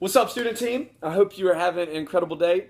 What's up, student team? I hope you are having an incredible day.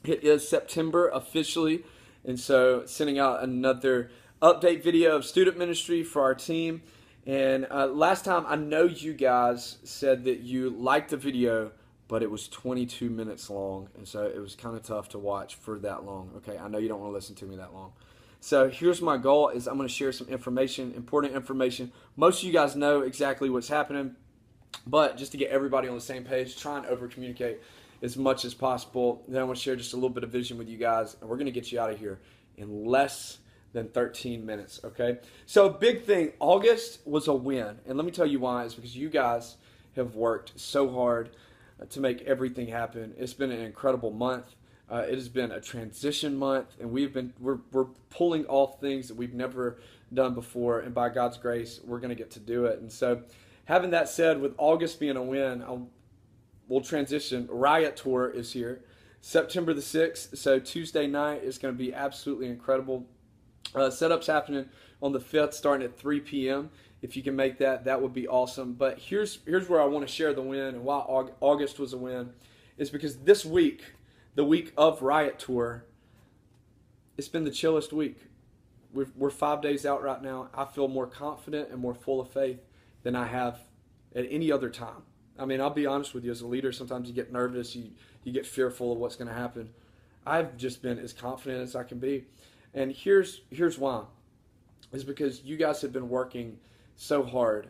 It is September officially, and so sending out another update video of student ministry for our team. And last time, I know you guys said that you liked the video, but it was 22 minutes long, and so it was kind of tough to watch for that long. Okay, I know you don't want to listen to me that long. So here's my goal: is I'm going to share some information, important information. Most of you guys know exactly what's happening. But just to get everybody on the same page, try and over-communicate as much as possible. Then I want to share just a little bit of vision with you guys, and we're going to get you out of here in less than 13 minutes, okay? So big thing, August was a win. And let me tell you why. It's because you guys have worked so hard to make everything happen. It's been an incredible month. It has been a transition month, and we're pulling off things that we've never done before, and by God's grace, we're going to get to do it. And so having that said, with August being a win, we'll transition. Riot Tour is here, September the 6th, so Tuesday night is going to be absolutely incredible. Setup's happening on the 5th, starting at 3 p.m. If you can make that, that would be awesome. But here's where I want to share the win, and why August was a win is because this week, the week of Riot Tour, it's been the chillest week. We're 5 days out right now. I feel more confident and more full of faith than I have at any other time. I mean, I'll be honest with you, as a leader, sometimes you get nervous, you get fearful of what's going to happen. I've just been as confident as I can be. And here's why. It's because you guys have been working so hard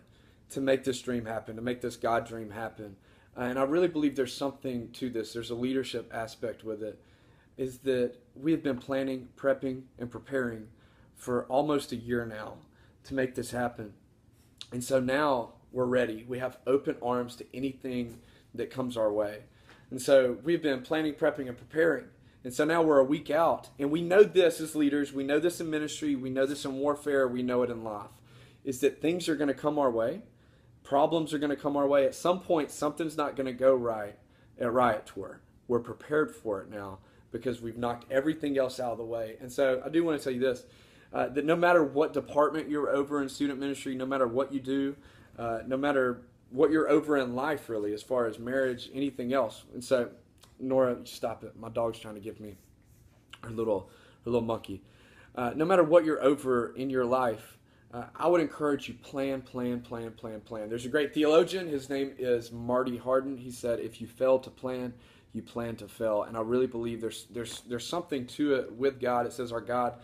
to make this dream happen, to make this God dream happen. And I really believe there's something to this. There's a leadership aspect with it, is that we have been planning, prepping, and preparing for almost a year now to make this happen. And so now we're ready. We have open arms to anything that comes our way. And so we've been planning, prepping, and preparing. And so now we're a week out. And we know this as leaders. We know this in ministry. We know this in warfare. We know it in life. Is that things are going to come our way. Problems are going to come our way. At some point, something's not going to go right at Riot Tour. We're prepared for it now because we've knocked everything else out of the way. And so I do want to tell you this. That no matter what department you're over in student ministry, no matter what you do, no matter what you're over in life, really, as far as marriage, anything else. And so, Nora, stop it. My dog's trying to give me her little monkey. No matter what you're over in your life, I would encourage you plan. There's a great theologian. His name is Marty Harden. He said, if you fail to plan, you plan to fail. And I really believe there's something to it with God. It says our God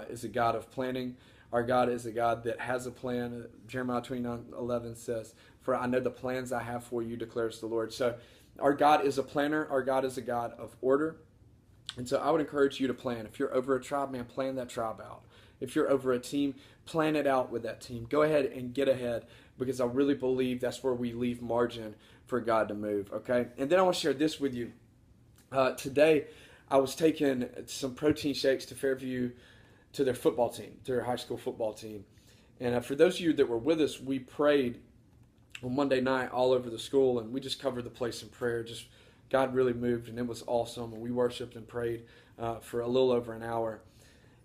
is a God of planning. Our God is a God that has a plan. Jeremiah 29:11 says, for I know the plans I have for you, declares the Lord. So our God is a planner. Our God is a God of order. And so I would encourage you to plan. If you're over a tribe, man, plan that tribe out. If you're over a team, plan it out with that team. Go ahead and get ahead, because I really believe that's where we leave margin for God to move, okay? And then I want to share this with you. Today, I was taking some protein shakes to Fairview, to their football team, to their high school football team. And for those of you that were with us, we prayed on Monday night all over the school, and we just covered the place in prayer. Just God really moved, and it was awesome. And we worshiped and prayed for a little over an hour.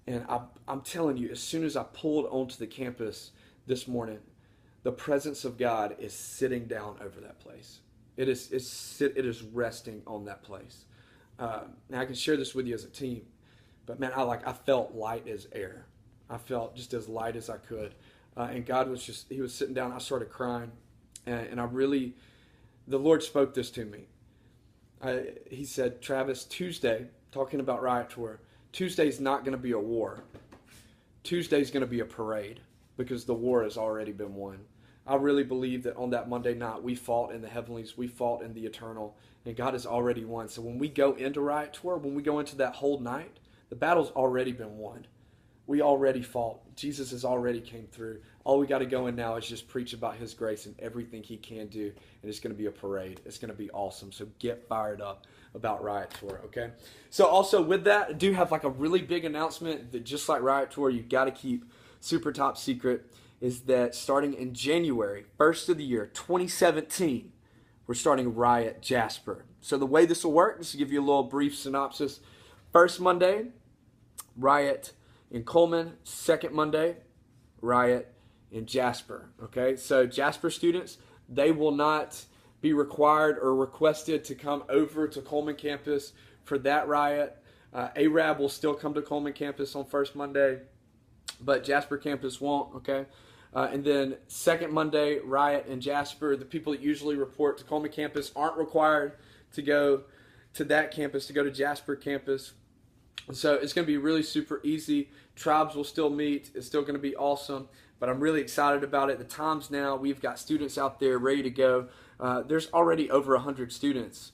And I'm telling you, as soon as I pulled onto the campus this morning, the presence of God is sitting down over that place. It is resting on that place. Now I can share this with you as a team. But man, I felt light as air. I felt just as light as I could. And God was He was sitting down. I started crying. And the Lord spoke this to me. He said, Travis, Tuesday, talking about Riot Tour, Tuesday's not going to be a war. Tuesday's going to be a parade, because the war has already been won. I really believe that on that Monday night, we fought in the heavenlies, we fought in the eternal, and God has already won. So when we go into Riot Tour, when we go into that whole night, the battle's already been won. We already fought. Jesus has already came through. All we got to go in now is just preach about His grace and everything He can do. And it's going to be a parade. It's going to be awesome. So get fired up about Riot Tour, okay? So also with that, I do have like a really big announcement that, just like Riot Tour, you got to keep super top secret, is that starting in January, 1st of the year, 2017, we're starting Riot Jasper. So the way this will work, just to give you a little brief synopsis. First Monday, Riot in Coleman. Second Monday, Riot in Jasper. Okay, so Jasper students, they will not be required or requested to come over to Coleman campus for that riot. ARAB will still come to Coleman campus on first Monday, but Jasper campus won't, okay? And then second Monday, riot in Jasper. The people that usually report to Coleman campus aren't required to go to that campus, to go to Jasper campus. So it's going to be really super easy. Tribes will still meet. It's still going to be awesome, but I'm really excited about it. The times now, we've got students out there ready to go. There's already over 100 students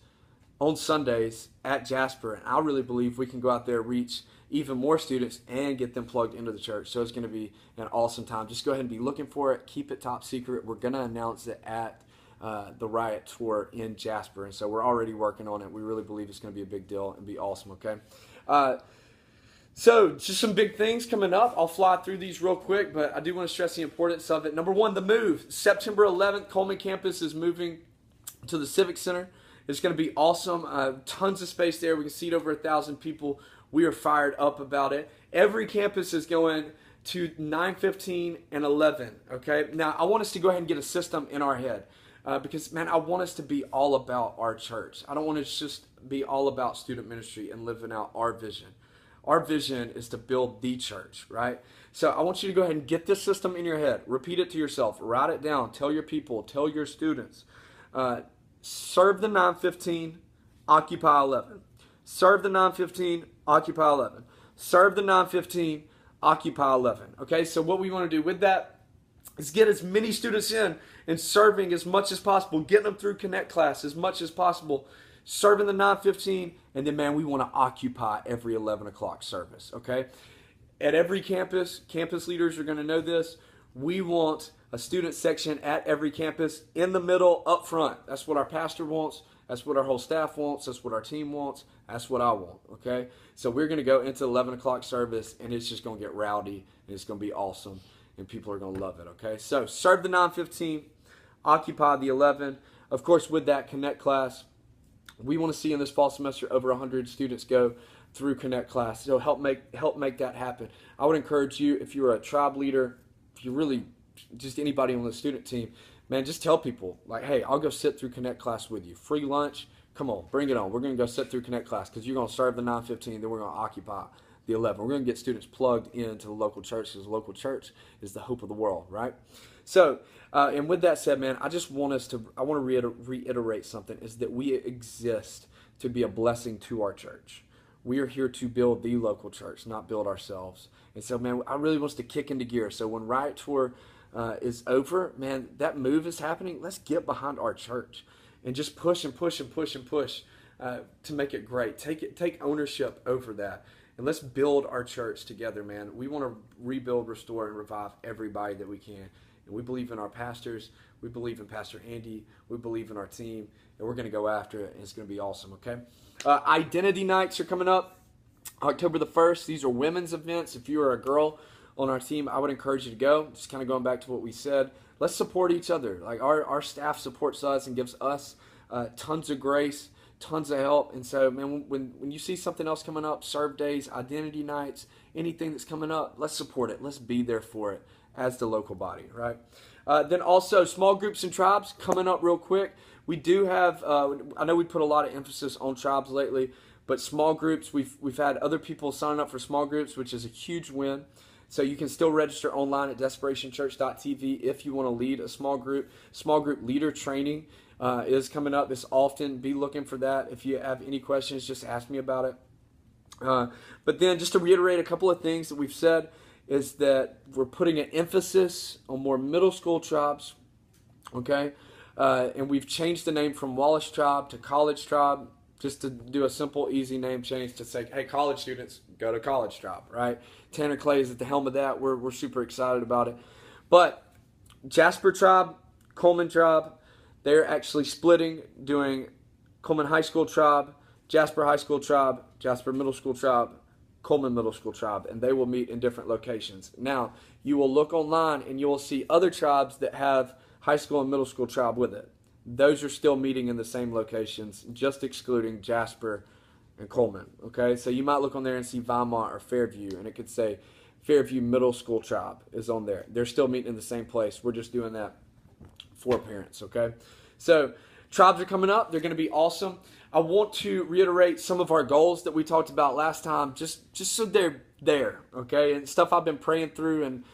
on Sundays at Jasper, and I really believe we can go out there, reach even more students, and get them plugged into the church. So it's going to be an awesome time. Just go ahead and be looking for it. Keep it top secret. We're going to announce it at the Riot Tour in Jasper, and so we're already working on it. We really believe it's going to be a big deal and be awesome, okay? So just some big things coming up. I'll fly through these real quick, but I do want to stress the importance of it. Number one, the move. September 11th, Coleman campus is moving to the Civic Center. It's going to be awesome. Tons of space there. We can seat over 1,000 people. We are fired up about it. Every campus is going to 9:15 and 11. Okay. Now I want us to go ahead and get a system in our head because, man, I want us to be all about our church. I don't want to just be all about student ministry and living out our vision. Our vision is to build the church, right? So I want you to go ahead and get this system in your head. Repeat it to yourself. Write it down. Tell your people. Tell your students. Serve the 9:15, occupy 11. Serve the 9:15, occupy 11. Serve the 9:15, occupy 11. Okay, so what we want to do with that is get as many students in and serving as much as possible, getting them through Connect class as much as possible, serving the 9:15, and then, man, we want to occupy every 11 o'clock service, okay? At every campus, campus leaders are going to know this, we want a student section at every campus in the middle, up front. That's what our pastor wants. That's what our whole staff wants. That's what our team wants. That's what I want, okay? So we're going to go into 11 o'clock service, and it's just going to get rowdy, and it's going to be awesome, and people are going to love it, okay? So serve the 9:15, occupy the 11. Of course, with that Connect class, we want to see in this fall semester over 100 students go through Connect class. So help make that happen. I would encourage you, if you're a tribe leader, if you're really just anybody on the student team, man, just tell people, like, hey, I'll go sit through Connect class with you. Free lunch, come on, bring it on. We're going to go sit through Connect class because you're going to serve the 9:15, then we're going to occupy the 11. We're going to get students plugged into the local church because the local church is the hope of the world, right? So, and with that said, man, I want to reiterate something, is that we exist to be a blessing to our church. We are here to build the local church, not build ourselves. And so, man, I really want us to kick into gear. So when Riot Tour is over, man, that move is happening. Let's get behind our church and just push and push and push and push to make it great. Take ownership over that. And let's build our church together, man. We want to rebuild, restore, and revive everybody that we can. And we believe in our pastors. We believe in Pastor Andy. We believe in our team. And we're going to go after it. And it's going to be awesome, okay? Identity nights are coming up October the 1st. These are women's events. If you are a girl on our team, I would encourage you to go. Just kind of going back to what we said. Let's support each other. Like our staff supports us and gives us tons of grace, tons of help. And so, man, when you see something else coming up, serve days, identity nights, anything that's coming up, let's support it. Let's be there for it as the local body, right? Then also small groups and tribes coming up real quick. We do have, I know we put a lot of emphasis on tribes lately, but small groups, we've had other people sign up for small groups, which is a huge win. So you can still register online at desperationchurch.tv if you want to lead a small group. Small group leader training is coming up this often. Be looking for that. If you have any questions, just ask me about it. But then just to reiterate a couple of things that we've said is that we're putting an emphasis on more middle school tribes, okay? And we've changed the name from Wallace Tribe to College Tribe, just to do a simple, easy name change to say, hey, college students, go to College Tribe, right? Tanner Clay is at the helm of that. We're super excited about it. But Jasper Tribe, Coleman Tribe, they're actually splitting, doing Coleman High School Tribe, Jasper High School Tribe, Jasper Middle School Tribe, Coleman Middle School Tribe, and they will meet in different locations. Now, you will look online and you will see other tribes that have high school and middle school tribe with it. Those are still meeting in the same locations, just excluding Jasper and Coleman, okay? So you might look on there and see Vinemont or Fairview, and it could say Fairview Middle School Tribe is on there. They're still meeting in the same place. We're just doing that for parents, okay? So Tribes are coming up. They're going to be awesome. I want to reiterate some of our goals that we talked about last time, just so they're there, okay? And stuff I've been praying through and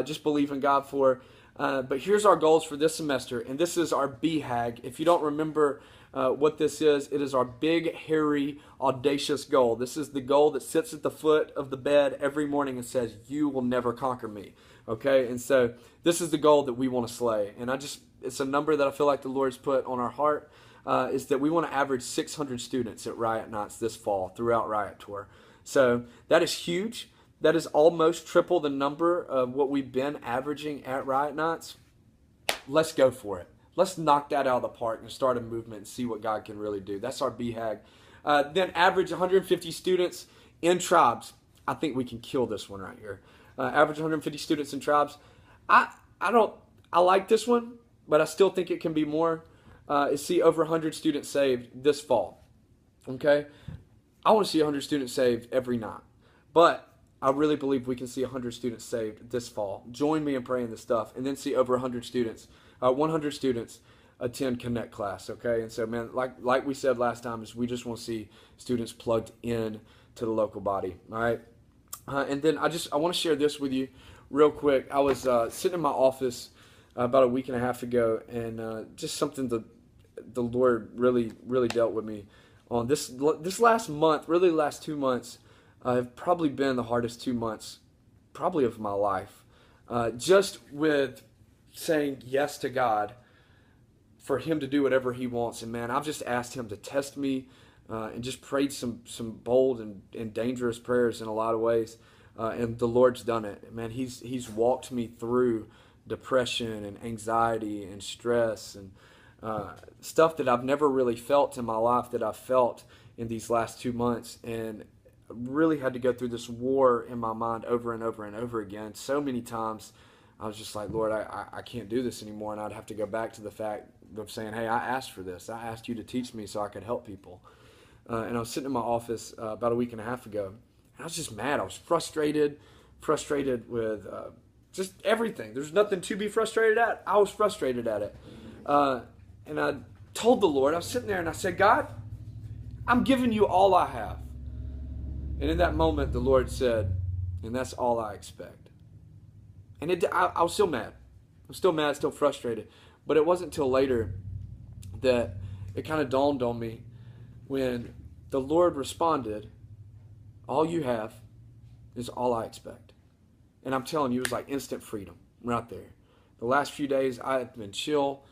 just believing God for. But here's our goals for this semester, and this is our BHAG. If you don't remember what this is, it is our big, hairy, audacious goal. This is the goal that sits at the foot of the bed every morning and says, "You will never conquer me." Okay? And so this is the goal that we want to slay. And it's a number that I feel like the Lord's put on our heart, is that we want to average 600 students at Riot Nights this fall throughout Riot Tour. So that is huge. That is almost triple the number of what we've been averaging at Riot Nights. Let's go for it. Let's knock that out of the park and start a movement and see what God can really do. That's our BHAG. Then average 150 students in tribes. I think we can kill this one right here. Average 150 students in tribes. I like this one, but I still think it can be more. See over 100 students saved this fall. Okay? I want to see 100 students saved every night. But I really believe we can see 100 students saved this fall. Join me in praying this stuff, and then see over 100 students, 100 students attend Connect class, okay? And so, man, like we said last time, is we just want to see students plugged in to the local body, all right? And then I want to share this with you real quick. I was sitting in my office about a week and a half ago, and just something that the Lord really dealt with me on. This last month, really the last 2 months, have probably been the hardest 2 months, probably of my life. Just with saying yes to God for Him to do whatever He wants. And man, I've just asked Him to test me and just prayed some bold and dangerous prayers in a lot of ways. And the Lord's done it. Man, He's walked me through depression and anxiety and stress and stuff that I've never really felt in my life that I've felt in these last 2 months. And really had to go through this war in my mind over and over and over again. So many times I was just like, Lord, I can't do this anymore. And I'd have to go back to the fact of saying, hey, I asked for this. I asked you to teach me so I could help people. And I was sitting in my office about a week and a half ago. And I was just mad. I was frustrated with just everything. There's nothing to be frustrated at. I was frustrated at it. And I told the Lord, I was sitting there and I said, God, I'm giving you all I have. And in that moment, the Lord said, and that's all I expect. And I was still mad. I was still mad, still frustrated. But it wasn't until later that it kind of dawned on me when the Lord responded, all you have is all I expect. And I'm telling you, it was like instant freedom right there. The last few days, I have been chill,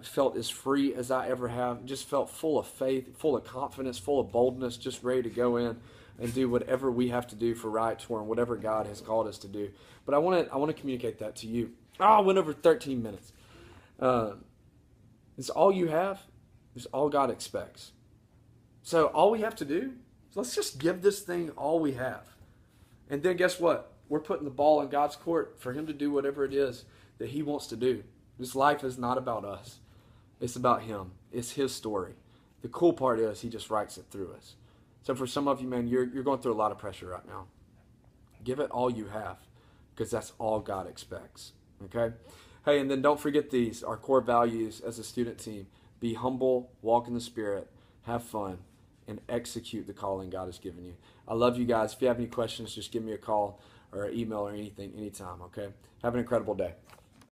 felt as free as I ever have, just felt full of faith, full of confidence, full of boldness, just ready to go in and do whatever we have to do for Riot Tour and whatever God has called us to do. But I want to communicate that to you. I went over 13 minutes. It's all you have. It's all God expects. So all we have to do is let's just give this thing all we have. And then guess what? We're putting the ball in God's court for Him to do whatever it is that He wants to do. This life is not about us. It's about Him. It's His story. The cool part is He just writes it through us. So for some of you, man, you're going through a lot of pressure right now. Give it all you have, because that's all God expects. Okay? Hey, and then don't forget these, our core values as a student team. Be humble, walk in the Spirit, have fun, and execute the calling God has given you. I love you guys. If you have any questions, just give me a call or an email or anything, anytime, okay? Have an incredible day.